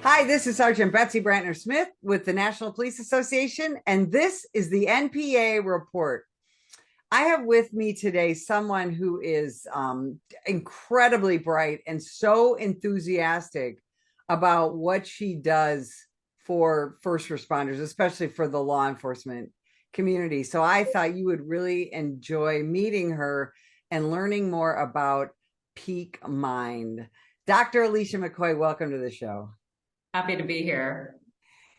Hi, this is Sergeant Betsy Brantner Smith with the National Police Association, and this is the NPA report. I have with me today someone who is incredibly bright and so enthusiastic about what she does for first responders, especially for the law enforcement community. So I thought you would really enjoy meeting her and learning more about Peak Mind. Dr. Alicia Mckoy, welcome to the show. Happy to be here.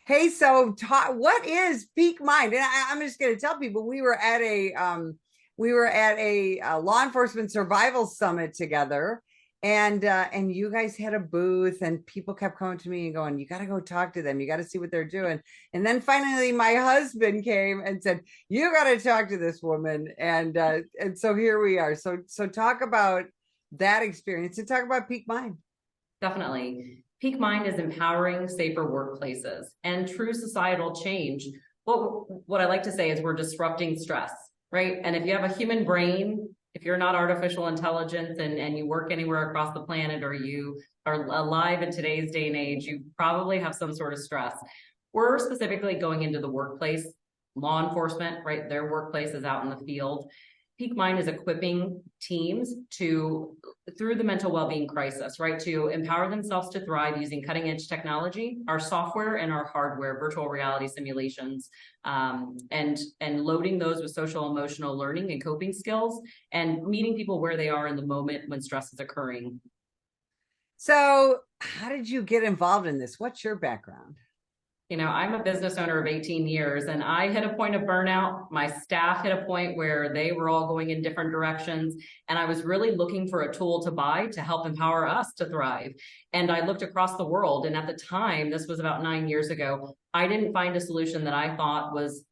Hey, so what is Peak Mind? And I'm just going to tell people we were at a law enforcement survival summit together, and you guys had a booth, and people kept coming to me and going, "You got to go talk to them. You got to see what they're doing." And then finally, my husband came and said, "You got to talk to this woman," and so here we are. So talk about that experience and talk about Peak Mind. Definitely. Peak Mind is empowering safer workplaces and true societal change. What I like to say is we're disrupting stress, right? And if you have a human brain, if you're not artificial intelligence and you work anywhere across the planet or you are alive in today's day and age, you probably have some sort of stress. We're specifically going into the workplace, law enforcement, right? Their workplace is out in the field. Peak Mind is equipping teams through the mental well-being crisis, right, to empower themselves to thrive using cutting-edge technology, our software and our hardware, virtual reality simulations, and loading those with social emotional learning and coping skills, and meeting people where they are in the moment when stress is occurring. So, how did you get involved in this? What's your background? I'm a business owner of 18 years and I hit a point of burnout. My staff hit a point where they were all going in different directions. And I was really looking for a tool to buy to help empower us to thrive. And I looked across the world. And at the time, this was about 9 years ago, I didn't find a solution that I thought was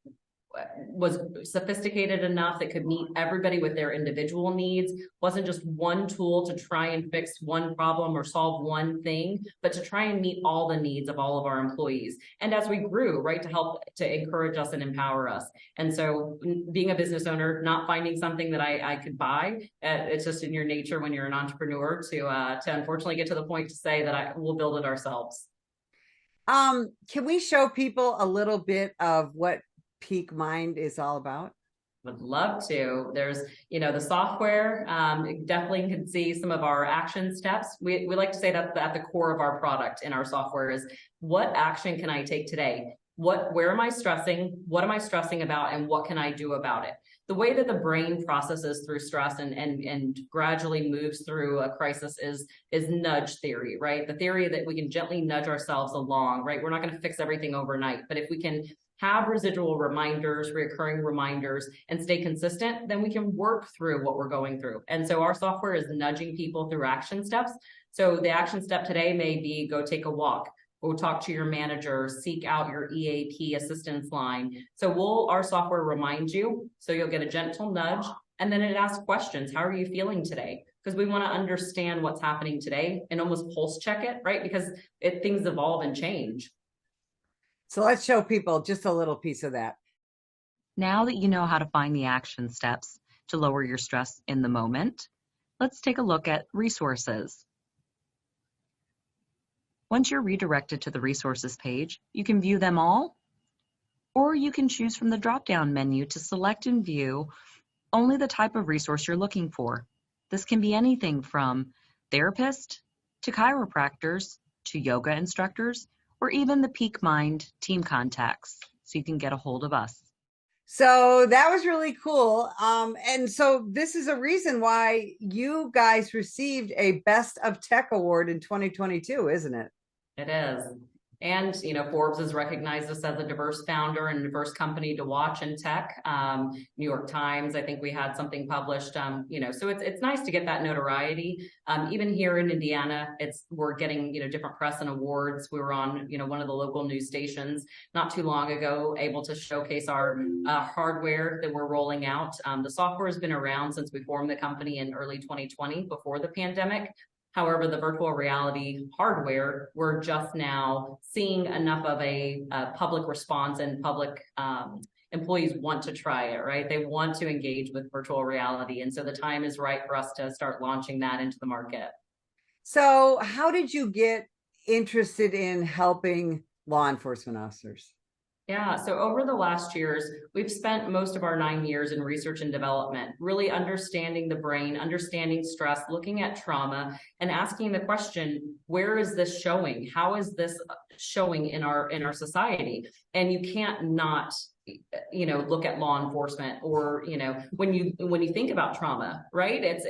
sophisticated enough that could meet everybody with their individual needs. Wasn't just one tool to try and fix one problem or solve one thing, but to try and meet all the needs of all of our employees. And as we grew, right, to help to encourage us and empower us. And so being a business owner, not finding something that I could buy, it's just in your nature when you're an entrepreneur to unfortunately get to the point to say that we'll build it ourselves. Can we show people a little bit of what Peak Mind is all about? Would love to. There's, the software, definitely can see some of our action steps. We like to say that at the core of our product in our software is what action can I take today? Where am I stressing? What am I stressing about? And what can I do about it? The way that the brain processes through stress and gradually moves through a crisis is nudge theory, right? The theory that we can gently nudge ourselves along, right? We're not going to fix everything overnight, but if we can have residual reminders, recurring reminders, and stay consistent, then we can work through what we're going through. And so our software is nudging people through action steps. So the action step today may be go take a walk, go talk to your manager, seek out your EAP assistance line. So our software remind you, so you'll get a gentle nudge, and then it asks questions. How are you feeling today? Because we want to understand what's happening today and almost pulse check it, right? Because things evolve and change. So let's show people just a little piece of that. Now that you know how to find the action steps to lower your stress in the moment, let's take a look at resources. Once you're redirected to the resources page, you can view them all, or you can choose from the drop-down menu to select and view only the type of resource you're looking for. This can be anything from therapists to chiropractors to yoga instructors, or even the Peak Mind team contacts, so you can get a hold of us. So that was really cool. And so this is a reason why you guys received a Best of Tech Award in 2022, isn't it? It is. And, Forbes has recognized us as a diverse founder and diverse company to watch in tech. New York Times, I think we had something published, so it's nice to get that notoriety. Even here in Indiana, we're getting, different press and awards. We were on, one of the local news stations not too long ago, able to showcase our hardware that we're rolling out. The software has been around since we formed the company in early 2020 before the pandemic. However, the virtual reality hardware, we're just now seeing enough of a public response and public employees want to try it, right? They want to engage with virtual reality. And so the time is right for us to start launching that into the market. So how did you get interested in helping law enforcement officers? Yeah, so over the last years, we've spent most of our 9 years in research and development, really understanding the brain, understanding stress, looking at trauma, and asking the question, where is this showing? How is this showing in our society? And you can't not look at law enforcement, or when you think about trauma, right?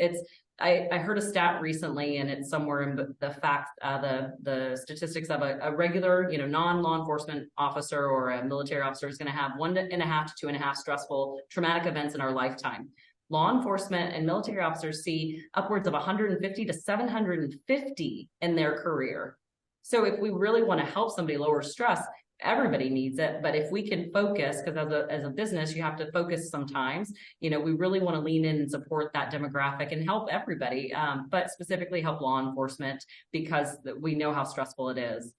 I heard a stat recently, and it's somewhere in the statistics of a regular, non-law enforcement officer or a military officer is going to have 1.5 to 2.5 stressful traumatic events in our lifetime. Law enforcement and military officers see upwards of 150 to 750 in their career. So if we really want to help somebody lower stress, everybody needs it. But if we can focus, because as a business, you have to focus sometimes, we really want to lean in and support that demographic and help everybody, but specifically help law enforcement, because we know how stressful it is.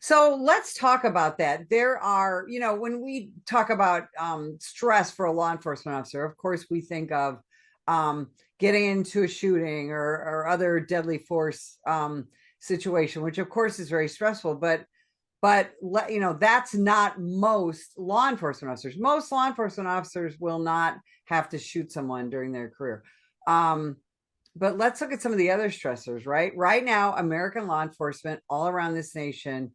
So let's talk about that. There are, when we talk about stress for a law enforcement officer, of course, we think of getting into a shooting or other deadly force situation, which of course is very stressful, but that's not most law enforcement officers. Most law enforcement officers will not have to shoot someone during their career. But let's look at some of the other stressors, right? Right now, American law enforcement all around this nation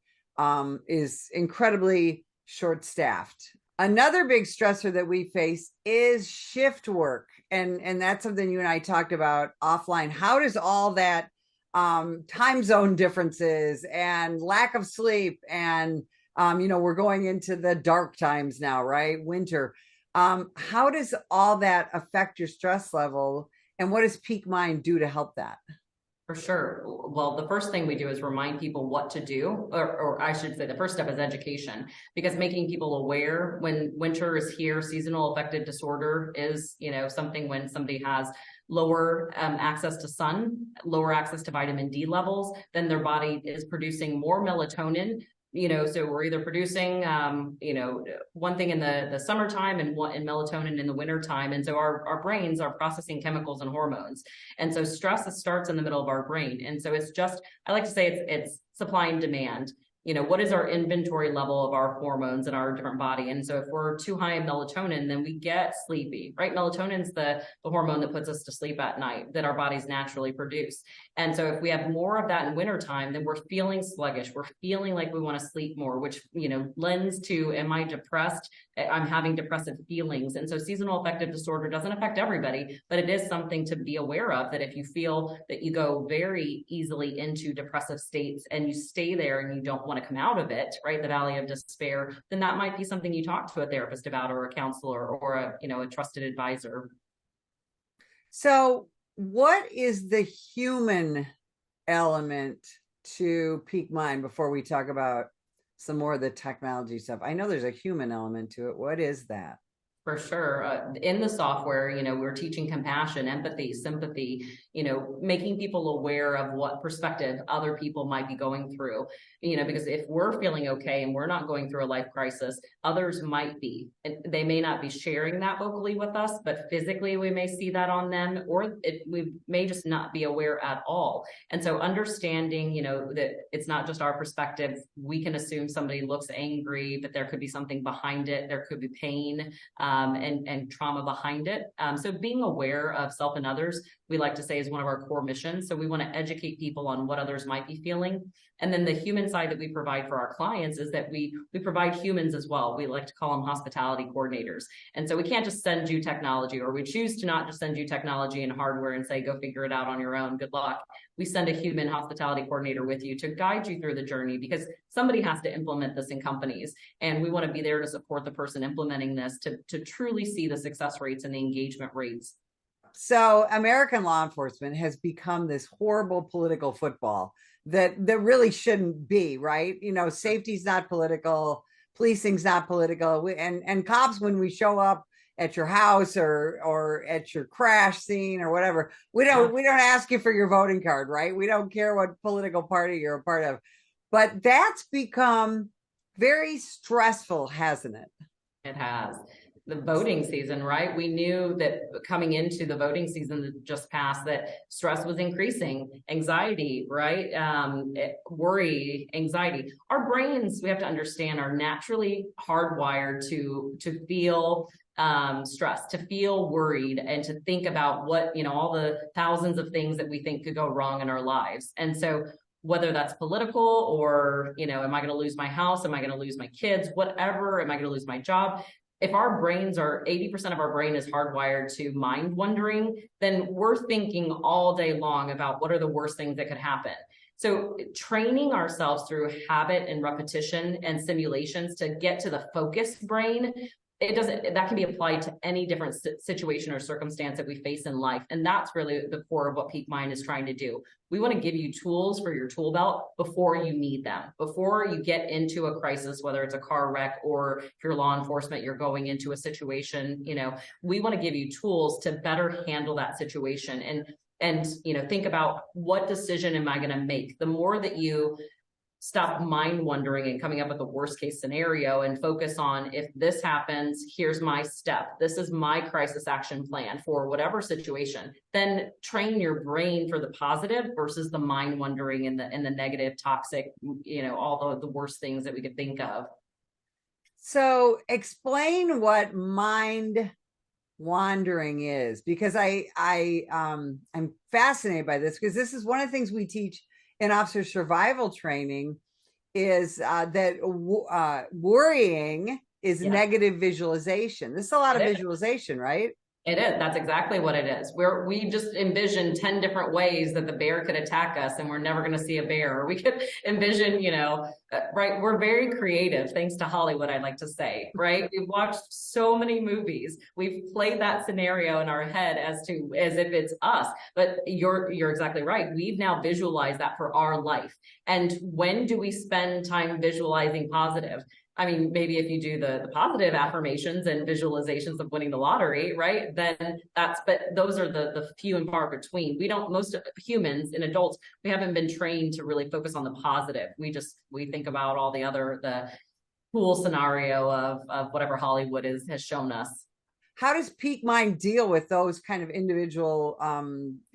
is incredibly short-staffed. Another big stressor that we face is shift work. And that's something you and I talked about offline. How does all that time zone differences and lack of sleep and we're going into the dark times now, right? Winter. How does all that affect your stress level, and what does Peak Mind do to help that? For sure. Well, the first thing we do is remind people what to do, or I should say the first step is education, because making people aware when winter is here, seasonal affective disorder is, something when somebody has lower access to sun, lower access to vitamin D levels, then their body is producing more melatonin. So we're either producing, one thing in the summertime and one in melatonin in the wintertime. And so our brains are processing chemicals and hormones. And so stress starts in the middle of our brain. And so I like to say it's supply and demand. What is our inventory level of our hormones in our different body? And so if we're too high in melatonin, then we get sleepy, right? Melatonin's the hormone that puts us to sleep at night, that our bodies naturally produce. And so if we have more of that in wintertime, then we're feeling sluggish. We're feeling like we want to sleep more, which, lends to, am I depressed? I'm having depressive feelings. And so seasonal affective disorder doesn't affect everybody, but it is something to be aware of, that if you feel that you go very easily into depressive states and you stay there and you don't want to come out of it, right, the valley of despair, then that might be something you talk to a therapist about, or a counselor, or a trusted advisor. So what is the human element to Peak Mind before we talk about some more of the technology stuff? I know there's a human element to it. What is that? For sure. In the software, we're teaching compassion, empathy, sympathy, making people aware of what perspective other people might be going through, because if we're feeling okay and we're not going through a life crisis, others might be. And they may not be sharing that vocally with us, but physically we may see that on them, or we may just not be aware at all. And so understanding, that it's not just our perspective. We can assume somebody looks angry, but there could be something behind it. There could be pain. And trauma behind it. So being aware of self and others, we like to say, is one of our core missions. So we want to educate people on what others might be feeling. And then the human side that we provide for our clients is that we provide humans as well. We like to call them hospitality coordinators. And so we can't just send you technology, or we choose to not just send you technology and hardware and say, go figure it out on your own. Good luck. We send a human hospitality coordinator with you to guide you through the journey, because somebody has to implement this in companies. And we want to be there to support the person implementing this to truly see the success rates and the engagement rates. So American law enforcement has become this horrible political football that really shouldn't be, right? Safety's not political, policing's not political. And cops, when we show up at your house or at your crash scene or whatever, we don't ask you for your voting card, right? We don't care what political party you're a part of. But that's become very stressful, hasn't it? It has. the voting season, right? We knew that coming into the voting season that just passed, that stress was increasing, anxiety, right? Worry, anxiety. Our brains, we have to understand, are naturally hardwired to feel stress, to feel worried, and to think about what, all the thousands of things that we think could go wrong in our lives. And so whether that's political or, am I going to lose my house? Am I going to lose my kids? Whatever, am I going to lose my job? If our brains are 80% of our brain is hardwired to mind wondering, then we're thinking all day long about what are the worst things that could happen. So training ourselves through habit and repetition and simulations to get to the focused brain, that can be applied to any different situation or circumstance that we face in life. And that's really the core of what Peak Mind is trying to do. We want to give you tools for your tool belt before you need them, before you get into a crisis, whether it's a car wreck or if you're law enforcement, you're going into a situation, we want to give you tools to better handle that situation and think about, what decision am I going to make? The more that you stop mind wondering and coming up with a worst case scenario and focus on, if this happens, here's my step. This is my crisis action plan for whatever situation. Then train your brain for the positive versus the mind wondering and the negative, toxic, all the worst things that we could think of. So explain what mind wandering is, because I'm fascinated by this, because this is one of the things we teach in officer survival training, is that worrying is negative visualization. This is a lot of visualization, right? It is. That's exactly what it is. We just envision 10 different ways that the bear could attack us, and we're never going to see a bear. Or we could envision, right? We're very creative, thanks to Hollywood, I'd like to say, right? We've watched so many movies. We've played that scenario in our head as if it's us. But you're exactly right. We've now visualized that for our life. And when do we spend time visualizing positive? I mean, maybe if you do the positive affirmations and visualizations of winning the lottery, right? Then but those are the few and far between. Most humans and adults, we haven't been trained to really focus on the positive. We think about all the cool scenario of whatever Hollywood has shown us. How does Peak Mind deal with those kind of individual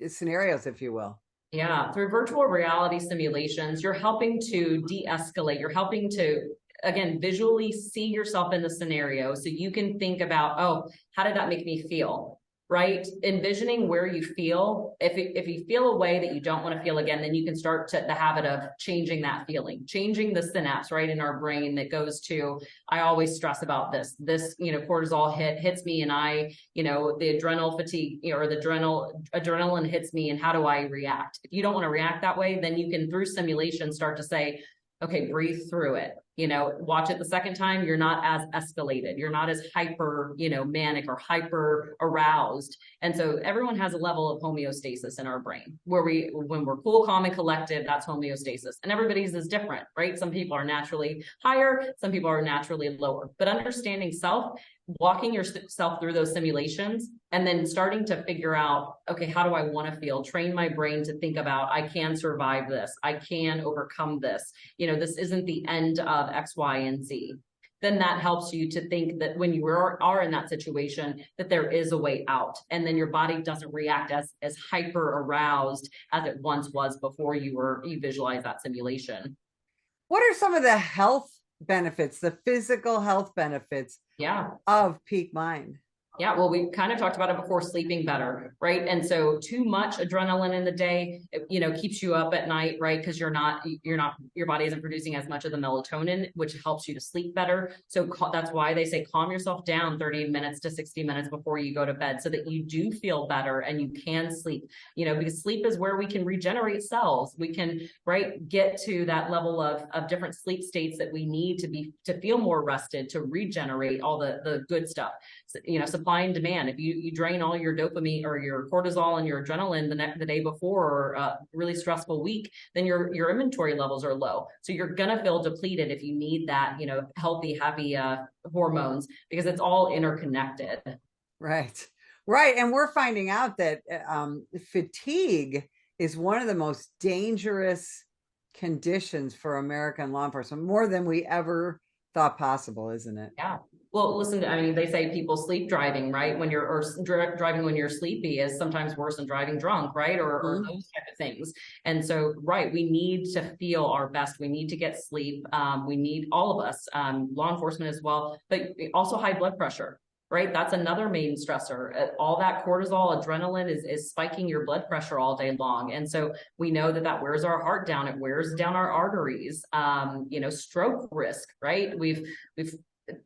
scenarios, if you will? Yeah, through virtual reality simulations, you're helping to de-escalate. You're helping to, again, visually see yourself in the scenario so you can think about, oh, how did that make me feel, right? Envisioning where you feel. If you feel a way that you don't want to feel again, then you can start the habit of changing that feeling, changing the synapse, right, in our brain that goes to, I always stress about this, cortisol hits me, and the adrenal fatigue, or the adrenaline hits me, and how do I react? If you don't want to react that way, then you can, through simulation, start to say, okay, breathe through it. Watch it the second time, you're not as escalated. You're not as hyper, manic or hyper aroused. And so everyone has a level of homeostasis in our brain when we're cool, calm, and collected, that's homeostasis. And everybody's is different, right? Some people are naturally higher, some people are naturally lower. But understanding self, walking yourself through those simulations, and then starting to figure out, okay, how do I want to feel? Train my brain to think about, I can survive this. I can overcome this. This isn't the end of X, Y, and Z. Then that helps you to think that when you are in that situation, that there is a way out. And then your body doesn't react as hyper aroused as it once was before you visualize that simulation. What are some of the health benefits, the physical health benefits of Peak Mind? Yeah, well, we kind of talked about it before, sleeping better, right? And so too much adrenaline in the day, keeps you up at night, right? Because your body isn't producing as much of the melatonin, which helps you to sleep better. So that's why they say calm yourself down 30 minutes to 60 minutes before you go to bed, so that you do feel better and you can sleep, because sleep is where we can regenerate cells. We can, get to that level of different sleep states that we need to feel more rested, to regenerate all the good stuff. Supply and demand. If you drain all your dopamine or your cortisol and your adrenaline the day before, or a really stressful week, then your inventory levels are low. So you're gonna feel depleted if you need that, healthy, happy hormones, because it's all interconnected. Right. And we're finding out that fatigue is one of the most dangerous conditions for American law enforcement, more than we ever thought possible, isn't it? Yeah. Well, listen, I mean, they say people sleep driving, right? When you're, or driving when you're sleepy is sometimes worse than driving drunk, right? Or Mhm. those type of things. And so, right, we need to feel our best. We need to get sleep. We need all of us, law enforcement as well, but also high blood pressure, right? That's another main stressor. All that cortisol, adrenaline is spiking your blood pressure all day long. And so we know that that wears our heart down. It wears down our arteries, stroke risk, right? We've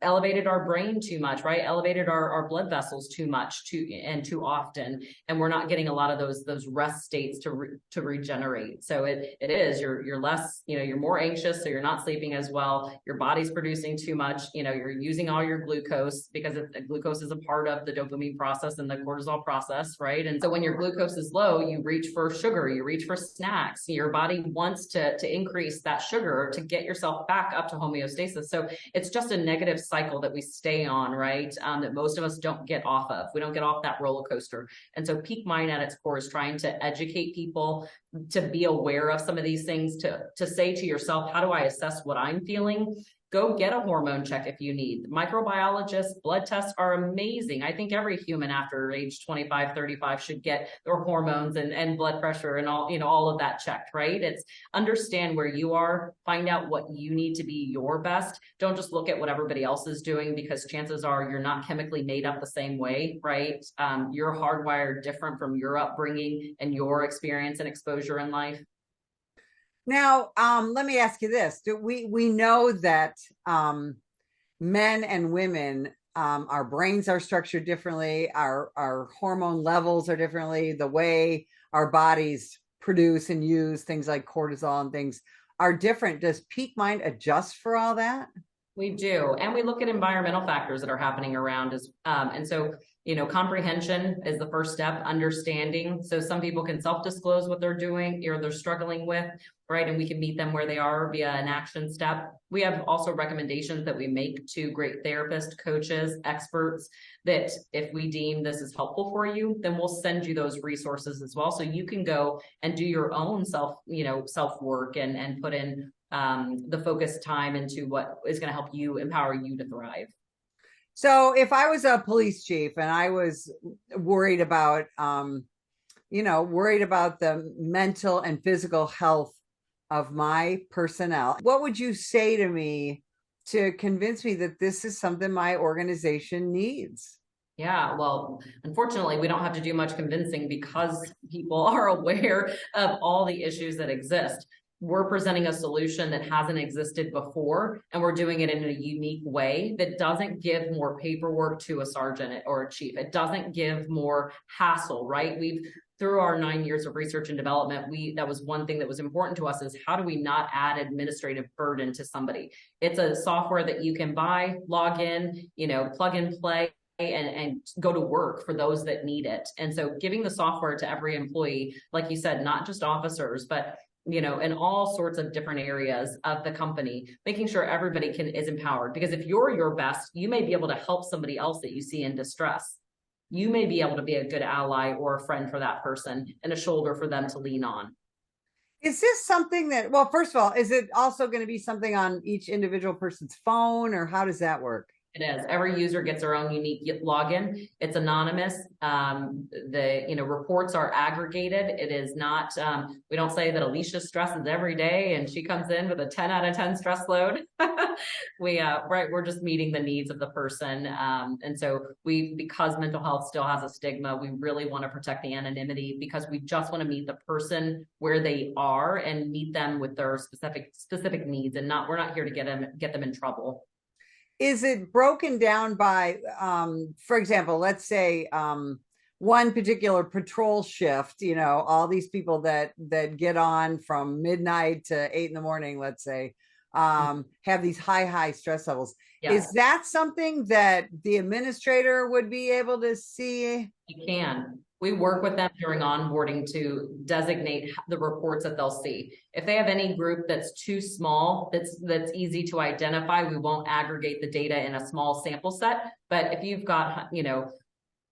elevated our brain too much, right? Elevated our blood vessels too much too often. And we're not getting a lot of those rest states to regenerate. So it is, you're less, you're more anxious. So you're not sleeping as well. Your body's producing too much. You're using all your glucose because glucose is a part of the dopamine process and the cortisol process, right? And so when your glucose is low, you reach for sugar, you reach for snacks. Your body wants to increase that sugar to get yourself back up to homeostasis. So it's just a negative cycle that we stay on, right? That most of us don't get off of. We don't get off that roller coaster. And so Peak Mind at its core is trying to educate people to be aware of some of these things, to say to yourself, how do I assess what I'm feeling? Go get a hormone check if you need. Microbiologists, blood tests are amazing. I think every human after age 25, 35 should get their hormones and blood pressure and all of that checked, right? It's understand where you are, find out what you need to be your best. Don't just look at what everybody else is doing, because chances are you're not chemically made up the same way, right? You're hardwired different from your upbringing and your experience and exposure in life. Now, let me ask you this. We know that men and women, our brains are structured differently, our hormone levels are differently, the way our bodies produce and use things like cortisol and things are different. Does Peak Mind adjust for all that? We do. And we look at environmental factors that are happening around us. And so, comprehension is the first step, understanding. So some people can self-disclose what they're doing or they're struggling with, right? And we can meet them where they are via an action step. We have also recommendations that we make to great therapists, coaches, experts, that if we deem this is helpful for you, then we'll send you those resources as well. So you can go and do your own self work and put in the focused time into what is going to help you, empower you to thrive. So if I was a police chief and I was worried about, worried about the mental and physical health of my personnel, what would you say to me to convince me that this is something my organization needs? Yeah, well, unfortunately, we don't have to do much convincing because people are aware of all the issues that exist. We're presenting a solution that hasn't existed before, and we're doing it in a unique way that doesn't give more paperwork to a sergeant or a chief. It doesn't give more hassle, right? Through our 9 years of research and development, that was one thing that was important to us, is how do we not add administrative burden to somebody? It's a software that you can buy, log in, plug and play, and go to work for those that need it. And so giving the software to every employee, like you said, not just officers, but in all sorts of different areas of the company, making sure everybody is empowered. Because if you're your best, you may be able to help somebody else that you see in distress. You may be able to be a good ally or a friend for that person and a shoulder for them to lean on. Is this something that, well, first of all, is it also going to be something on each individual person's phone, or how does that work? It is. Every user gets their own unique login. It's anonymous. The reports are aggregated. It is not, we don't say that Alicia stresses every day and she comes in with a 10 out of 10 stress load. We're just meeting the needs of the person. And so because mental health still has a stigma, we really want to protect the anonymity, because we just want to meet the person where they are and meet them with their specific needs, and we're not here to get them in trouble. Is it broken down by, for example, let's say one particular patrol shift, all these people that get on from midnight to 8 a.m, let's say, have these high stress levels. Yes. Is that something that the administrator would be able to see? You can. We work with them during onboarding to designate the reports that they'll see. If they have any group that's too small, that's easy to identify, we won't aggregate the data in a small sample set. But if you've got,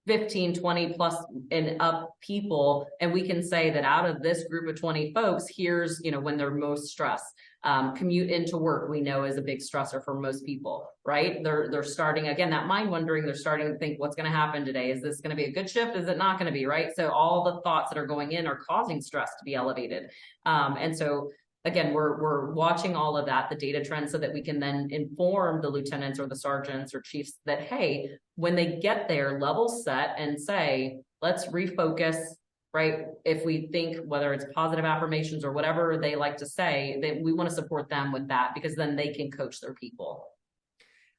15, 20 plus and up people. And we can say that out of this group of 20 folks, here's, when they're most stressed. Commute into work, we know, is a big stressor for most people, right? They're starting, again, that mind wandering, they're starting to think, what's going to happen today? Is this going to be a good shift? Is it not going to be, right? So all the thoughts that are going in are causing stress to be elevated. And so again, we're watching all of that, the data trends, so that we can then inform the lieutenants or the sergeants or chiefs that, hey, when they get there, level set and say, let's refocus, right? If we think, whether it's positive affirmations or whatever they like to say, that we want to support them with that, because then they can coach their people.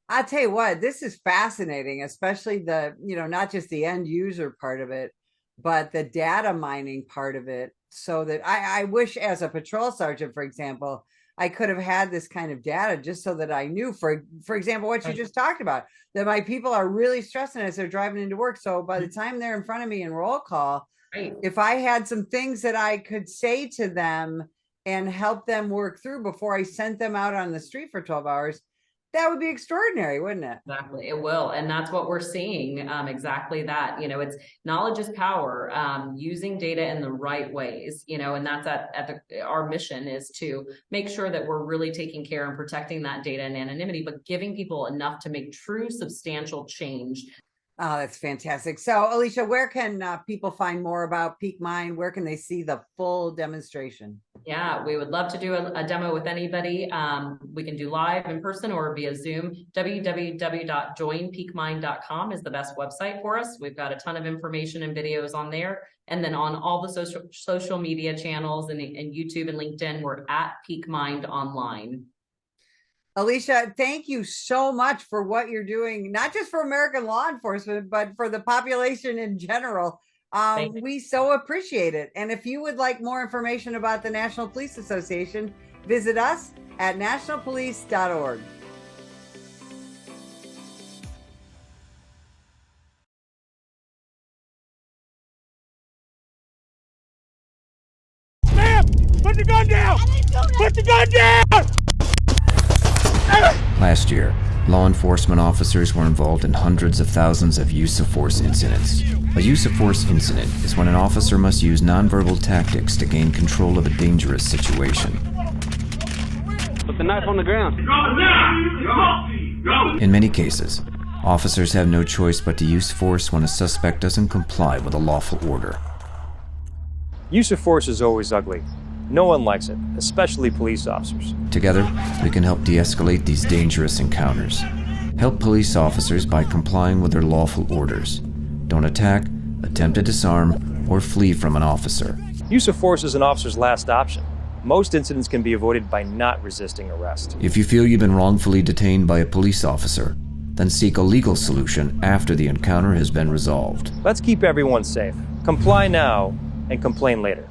I'll tell you what, this is fascinating, especially the, not just the end user part of it, but the data mining part of it. So that I wish, as a patrol sergeant, for example, I could have had this kind of data, just so that I knew, for example, what you just talked about, that my people are really stressing as they're driving into work. So by the time they're in front of me in roll call, right, if I had some things that I could say to them and help them work through before I sent them out on the street for 12 hours, that would be extraordinary, wouldn't it? Exactly, it will. And that's what we're seeing, exactly that. It's knowledge is power, using data in the right ways, and that's our mission is to make sure that we're really taking care and protecting that data and anonymity, but giving people enough to make true substantial change. Oh, that's fantastic. So, Alicia, where can people find more about Peak Mind? Where can they see the full demonstration? Yeah, we would love to do a demo with anybody. We can do live in person or via Zoom. www.joinpeakmind.com is the best website for us. We've got a ton of information and videos on there. And then on all the social media channels and YouTube and LinkedIn, we're at Peak Mind Online. Alicia, thank you so much for what you're doing, not just for American law enforcement, but for the population in general. We so appreciate it. And if you would like more information about the National Police Association, visit us at nationalpolice.org. Ma'am, put the gun down! Put the gun down! Last year, law enforcement officers were involved in hundreds of thousands of use of force incidents. A use of force incident is when an officer must use nonverbal tactics to gain control of a dangerous situation. Put the knife on the ground. In many cases, officers have no choice but to use force when a suspect doesn't comply with a lawful order. Use of force is always ugly. No one likes it, especially police officers. Together, we can help de-escalate these dangerous encounters. Help police officers by complying with their lawful orders. Don't attack, attempt to disarm, or flee from an officer. Use of force is an officer's last option. Most incidents can be avoided by not resisting arrest. If you feel you've been wrongfully detained by a police officer, then seek a legal solution after the encounter has been resolved. Let's keep everyone safe. Comply now and complain later.